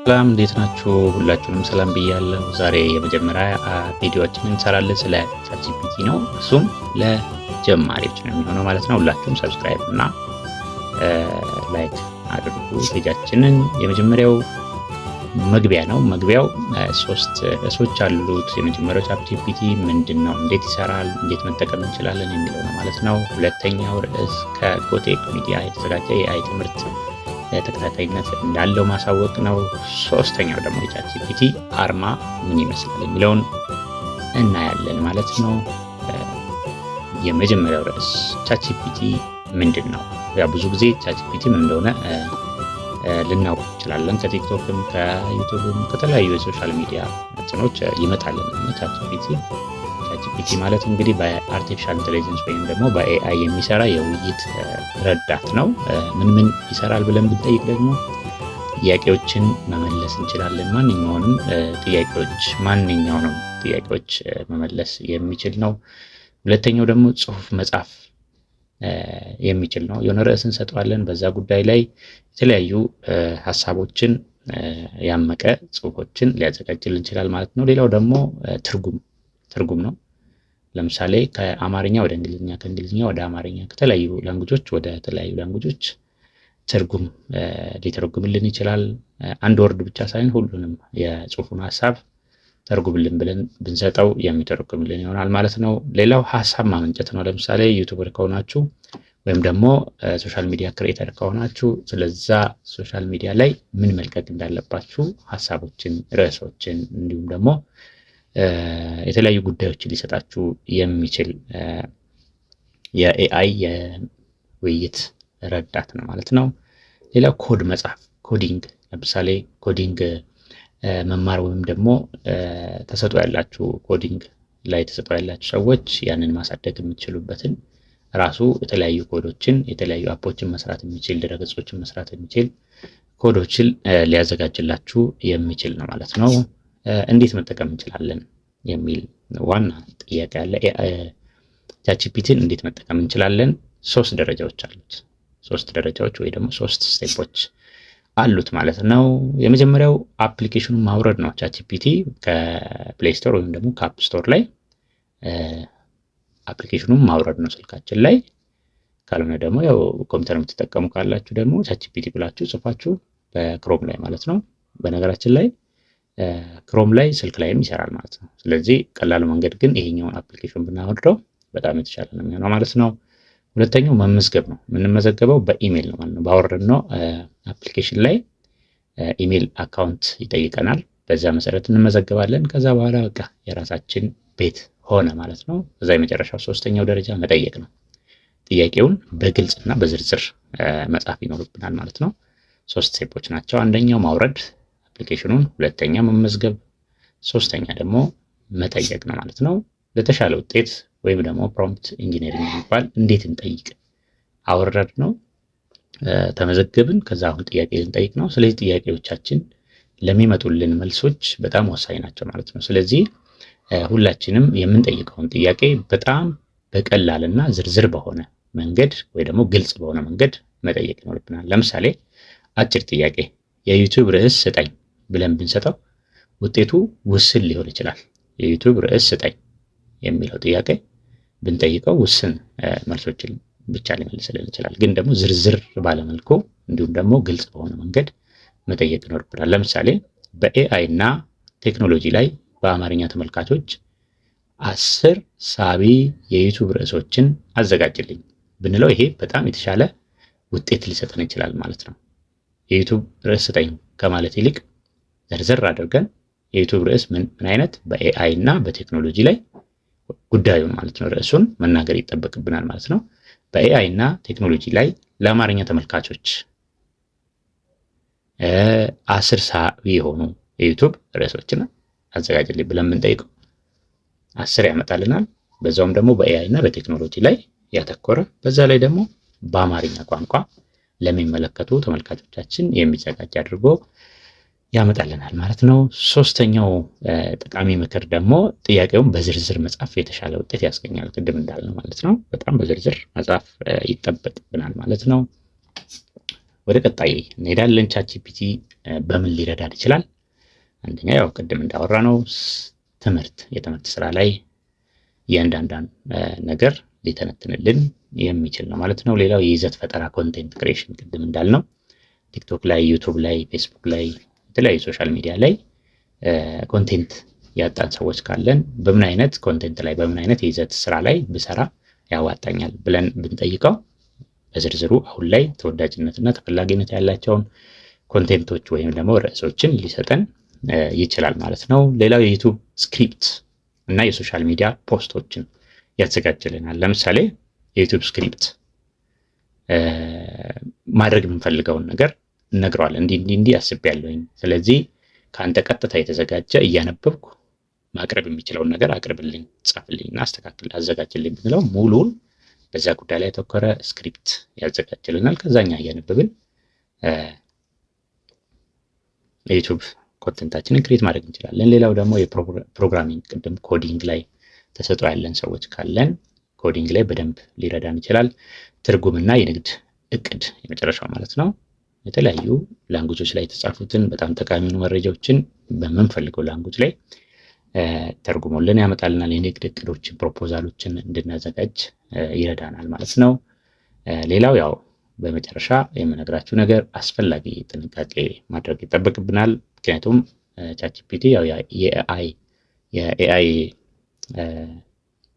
ሰላም እንዴት ናችሁ? ሁላችሁንም ሰላም ብያለሁ። ዛሬ የመጀመሪያ ቪዲዮዎችን እንሰራለን ስለ ቻትጂፒቲ ነው። እሱም ለጀማሪዎች ነው የሚሆነው ማለት ነው። ሁላችሁም ሰብስክራይብ እና ላይክ አድርጉ ፔጃችንን። የመጀመሪያው መግቢያ ነው። መግቢያው ሶስት ርዕሶች አሉት። የመጀመሪያው ቻትጂፒቲ ምንድን ነው፣ እንዴት ይሰራል፣ እንዴት መጠቀም እንችላለን የሚለው ነው ማለት ነው። ሁለተኛው ርዕስ ከጎቴክ ሚዲያ የተዘጋጀ የአይ ትምህርት ተከታታይነት እንዳለው ማሳወቅ ነው። ሶስተኛው ደግሞ የቻትጂፒቲ አርማ ምን ይመስላል የሚለውን እናያለን ማለት ነው። የመጀመሪያው ርዕስ ቻትጂፒቲ ምንድን ነው? ያው ብዙ ጊዜ ቻትጂፒቲ ምን እንደሆነ ልናውቅ እንችላለን። ከቲክቶክም ከዩቲዩብም ከተለያዩ የሶሻል ሚዲያ እንትኖች ይመጣልን ቻትጂፒቲ ማለት እንግዲህ በአርቲፊሻል ኢንቴሊጀንስ ወይም ደግሞ በኤአይ የሚሰራ የውይይት ረዳት ነው። ምን ይሰራል ብለን ብንጠይቅ ደግሞ ጥያቄዎችን መመለስ እንችላለን። ማንኛውንም ጥያቄዎች መመለስ የሚችል ነው። ሁለተኛው ደግሞ ጽሁፍ መጻፍ የሚችል ነው። የሆነ ርዕስ እንሰጠዋለን። በዛ ጉዳይ ላይ የተለያዩ ሀሳቦችን ያመቀ ጽሁፎችን ሊያዘጋጅልን ይችላል ማለት ነው። ሌላው ደግሞ ትርጉም ነው። ለምሳሌ ከአማርኛ ወደ እንግሊዝኛ፣ ከእንግሊዝኛ ወደ አማርኛ፣ ከተለያዩ ላንጉጆች ወደ ተለያዩ ላንጉጆች ትርጉም ሊተረጉምልን ይችላል። አንድ ወርድ ብቻ ሳይሆን ሁሉንም የጽሁፉን ሀሳብ ተርጉምልን ብለን ብንሰጠው የሚተረጉምልን ይሆናል ማለት ነው። ሌላው ሀሳብ ማመንጨት ነው። ለምሳሌ ዩቲዩበር ከሆናችሁ ወይም ደግሞ ሶሻል ሚዲያ ክሬተር ከሆናችሁ ስለዛ ሶሻል ሚዲያ ላይ ምን መልቀቅ እንዳለባችሁ ሀሳቦችን፣ ርዕሶችን እንዲሁም ደግሞ የተለያዩ ጉዳዮችን ሊሰጣችሁ የሚችል የኤአይ የውይይት ረዳት ነው ማለት ነው። ሌላው ኮድ መጻፍ፣ ኮዲንግ። ለምሳሌ ኮዲንግ መማር ወይም ደግሞ ተሰጥኦ ያላችሁ ኮዲንግ ላይ ተሰጥኦ ያላችሁ ሰዎች ያንን ማሳደግ የምትችሉበትን ራሱ የተለያዩ ኮዶችን የተለያዩ አፖችን መስራት የሚችል ድረገጾችን መስራት የሚችል ኮዶችን ሊያዘጋጅላችሁ የሚችል ነው ማለት ነው። እንዴት መጠቀም እንችላለን የሚል ዋና ጥያቄ አለ። ቻትጂፒቲን እንዴት መጠቀም እንችላለን? 3 ደረጃዎች አሉት። 3 ደረጃዎች ወይ ደግሞ 3 ስቴፖች አሉት ማለት ነው። የመጀመሪያው አፕሊኬሽኑን ማውረድ ነው። ቻትጂፒቲ ከፕሌይ ስቶር ወይም ደግሞ ከአፕ ስቶር ላይ አፕሊኬሽኑን ማውረድ ነው ስልካችን ላይ። ካልሆነ ደግሞ ያው ኮምፒውተር የምትጠቀሙ ካላችሁ ደግሞ ቻትጂፒቲ ብላችሁ ጽፋችሁ በክሮም ላይ ማለት ነው። በነገራችን ላይ ክሮም ላይ ስልክ ላይም ይሰራል ማለት ነው። ስለዚህ ቀላሉ መንገድ ግን ይሄኛውን አፕሊኬሽን ብናወርደው በጣም የተሻለ ነው የሚሆነው ማለት ነው። ሁለተኛው መመዝገብ ነው። የምንመዘገበው በኢሜል ነው ማለት ነው። ባወረድነው አፕሊኬሽን ላይ ኢሜል አካውንት ይጠይቀናል። በዛ መሰረት እንመዘገባለን። ከዛ በኋላ በቃ የራሳችን ቤት ሆነ ማለት ነው። ከዛ የመጨረሻው 3ኛው ደረጃ መጠየቅ ነው። ጥያቄውን በግልጽ እና በዝርዝር መጻፍ ይኖርብናል ማለት ነው። 3 ስቴፖች ናቸው። አንደኛው ማውረድ አፕሊኬሽኑን፣ ሁለተኛ መመዝገብ፣ 3ኛ ደግሞ መጠየቅ ነው ማለት ነው። ለተሻለ ውጤት ወይም ደግሞ ፕሮምፕት ኢንጂነሪንግ የሚባል እንዴት እንጠይቅ? አወረድ ነው፣ ተመዘገብን፣ ከዛ አሁን ጥያቄ ልንጠይቅ ነው። ስለዚህ ጥያቄዎቻችን ለሚመጡልን መልሶች በጣም ወሳኝ ናቸው ማለት ነው። ስለዚህ ሁላችንም የምንጠይቀውን ጥያቄ በጣም በቀላልና ዝርዝር በሆነ መንገድ ወይ ደግሞ ግልጽ በሆነ መንገድ መጠየቅ ይኖርብናል። ለምሳሌ አጭር ጥያቄ የዩቲዩብ ርዕስ ስጠኝ ብለን ብንሰጠው ውጤቱ ውስን ሊሆን ይችላል። የዩቲዩብ ርዕስ ስጠኝ የሚለው ጥያቄ ብንጠይቀው ውስን መልሶችን ብቻ ሊመልስልን ይችላል። ግን ደግሞ ዝርዝር ባለመልኩ እንዲሁም ደግሞ ግልጽ በሆነ መንገድ መጠየቅ ይኖርብናል። ለምሳሌ በኤአይ እና ቴክኖሎጂ ላይ በአማርኛ ተመልካቾች 10 ሳቢ የዩቲዩብ ርዕሶችን አዘጋጅልኝ ብንለው ይሄ በጣም የተሻለ ውጤት ሊሰጠን ይችላል ማለት ነው። የዩቲዩብ ርዕስ ስጠኝ ከማለት ይልቅ ዘርዘር አድርገን የዩቲዩብ ርዕስ ምን አይነት በኤአይ እና በቴክኖሎጂ ላይ ጉዳዩን ማለት ነው ርዕሱን መናገር ይጠበቅብናል ማለት ነው። በኤአይ እና ቴክኖሎጂ ላይ ለአማርኛ ተመልካቾች 10 ሳቢ የሆኑ የዩቲዩብ ርዕሶችን አዘጋጅልኝ ብለን ብንጠይቀው 10 ያመጣልናል። በዛውም ደግሞ በኤአይ እና በቴክኖሎጂ ላይ ያተኮረ በዛ ላይ ደግሞ በአማርኛ ቋንቋ ለሚመለከቱ ተመልካቾቻችን የሚዘጋጅ አድርጎ ያመጣልናል ማለት ነው። 3ኛው ጠቃሚ ምክር ደግሞ ጥያቄውን በዝርዝር መጻፍ የተሻለ ውጤት ያስገኛል። ቅድም እንዳልነው ማለት ነው። በጣም በዝርዝር መጻፍ ይጠበቅብናል ማለት ነው። ወደ ቀጣይ እንሄዳለን። ቻትጂፒቲ በምን ሊረዳን ይችላል? አንደኛ ያው ቅድም እንዳወራ ነው የትምህርት ስራ ላይ የእያንዳንዷን ነገር ሊተነትንልን የሚችል ነው ማለት ነው። ሌላው የይዘት ፈጠራ ኮንቴንት ክሬሽን ቅድም እንዳልነው ቲክቶክ ላይ፣ ዩቱብ ላይ፣ ፌስቡክ ላይ የተለያዩ ሶሻል ሚዲያ ላይ ኮንቴንት ያጣን ሰዎች ካለን በምን አይነት ኮንቴንት ላይ በምን አይነት የይዘት ስራ ላይ ብሰራ ያዋጣኛል ብለን ብንጠይቀው በዝርዝሩ አሁን ላይ ተወዳጅነትና ተፈላጊነት ያላቸውን ኮንቴንቶች ወይም ደግሞ ርዕሶችን ሊሰጠን ይችላል ማለት ነው። ሌላው የዩቱብ ስክሪፕት እና የሶሻል ሚዲያ ፖስቶችን ያዘጋጅልናል። ለምሳሌ የዩቱብ ስክሪፕት ማድረግ የምንፈልገውን ነገር እነግረዋለን። እንዲህ አስቤያለሁኝ፣ ስለዚህ ከአንተ ቀጥታ የተዘጋጀ እያነበብኩ ማቅረብ የሚችለውን ነገር አቅርብልኝ፣ ጻፍልኝና አስተካክል፣ አዘጋጅልኝ ብንለው ሙሉውን በዛ ጉዳይ ላይ የተኮረ ስክሪፕት ያዘጋጅልናል። ከዛኛ እያነበብን የዩቱብ ኮንተንታችንን ክሬት ማድረግ እንችላለን። ሌላው ደግሞ የፕሮግራሚንግ ቅድም ኮዲንግ ላይ ተሰጥኦ ያለን ሰዎች ካለን ኮዲንግ ላይ በደንብ ሊረዳን ይችላል። ትርጉምና የንግድ እቅድ የመጨረሻው ማለት ነው። የተለያዩ ላንጉጆች ላይ የተጻፉትን በጣም ጠቃሚ መረጃዎችን በምንፈልገው ላንጉጅ ላይ ተርጉሞልን ያመጣልናል። የንግድ እቅዶችን፣ ፕሮፖዛሎችን እንድናዘጋጅ ይረዳናል ማለት ነው። ሌላው ያው በመጨረሻ የምነግራችሁ ነገር አስፈላጊ ጥንቃቄ ማድረግ ይጠበቅብናል። ምክንያቱም ቻትጂፒቲ ያው የኤአይ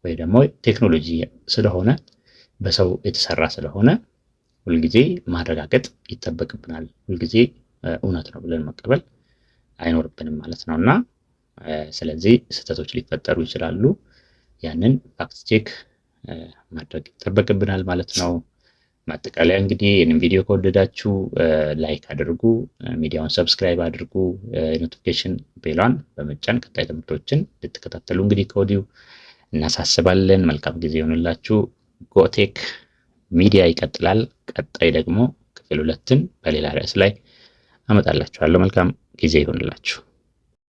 ወይ ደግሞ ቴክኖሎጂ ስለሆነ በሰው የተሰራ ስለሆነ ሁልጊዜ ማረጋገጥ ይጠበቅብናል። ሁልጊዜ እውነት ነው ብለን መቀበል አይኖርብንም ማለት ነው እና ስለዚህ ስህተቶች ሊፈጠሩ ይችላሉ። ያንን ፋክት ቼክ ማድረግ ይጠበቅብናል ማለት ነው። ማጠቃለያ እንግዲህ ይህንን ቪዲዮ ከወደዳችሁ ላይክ አድርጉ፣ ሚዲያውን ሰብስክራይብ አድርጉ፣ ኖቲፊኬሽን ቤሏን በመጫን ቀጣይ ትምህርቶችን ልትከታተሉ እንግዲህ ከወዲሁ እናሳስባለን። መልካም ጊዜ ይሆንላችሁ። ጎቴክ ሚዲያ ይቀጥላል። ቀጣይ ደግሞ ክፍል 2ን በሌላ ርዕስ ላይ አመጣላችኋለሁ። መልካም ጊዜ ይሆንላችሁ።